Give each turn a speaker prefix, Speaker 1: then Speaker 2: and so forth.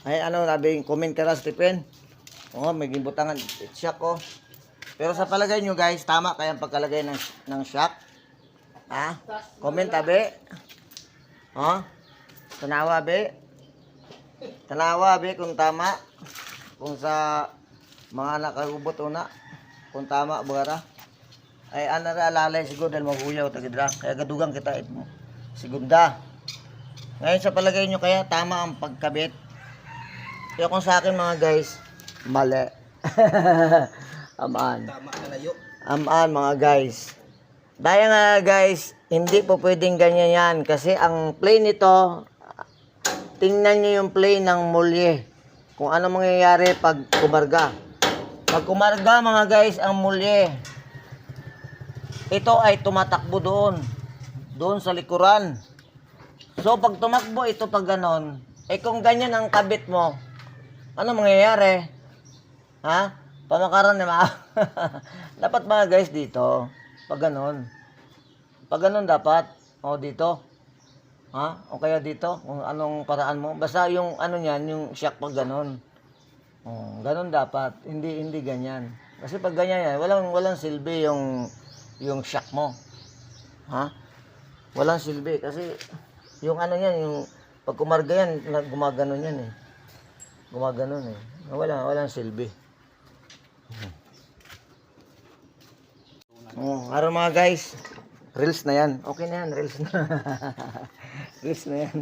Speaker 1: Ay, ano, sabi, comment ka na, Stephen. Oo, may gibutangan. Shock, oh. Pero sa palagay nyo, guys, tama kaya ang pagkalagay ng shock? Ha? Comment, abe. Oh, tanawa, be. Tanawa, be, kung tama. Kung sa mga nakagubot una. Kung tama, bagara. Ay, ano na alalay siguro dahil maghuyaw, tagidra. Kaya gadugang kita, segunda. Ngayon, sa palagay nyo, kaya tama ang pagkabit. Kaya kung sa akin mga guys, mali. Amaan.
Speaker 2: Tama na layo.
Speaker 1: Amaan mga guys. Dahil nga guys, hindi po pwedeng ganyan yan. Kasi ang play nito, tingnan nyo yung play ng mulye. Kung ano mangyayari pag kumarga. Pag kumarga mga guys, ang mulye, ito ay tumatakbo doon. Doon sa likuran. So pag tumakbo ito pag ganon, kung ganyan ang kabit mo, ano mangyayari? Ha? Pamakaran naman. Dapat mga guys dito, pag ganon. Pag ganon dapat, o dito. Ha? O kaya dito, kung anong paraan mo. Basta yung ano niyan, yung shock pag ganon. O, ganon dapat, hindi ganyan. Kasi pag ganyan yan, walang silbi yung shock mo. Ha? Walang silbi kasi yung ano yan, yung pag kumarga yan, gumaganon yan eh. Gumaganon eh. Walang silbi. Araw mga guys, reels na yan. Okay na yan, reels na. Reels na yan.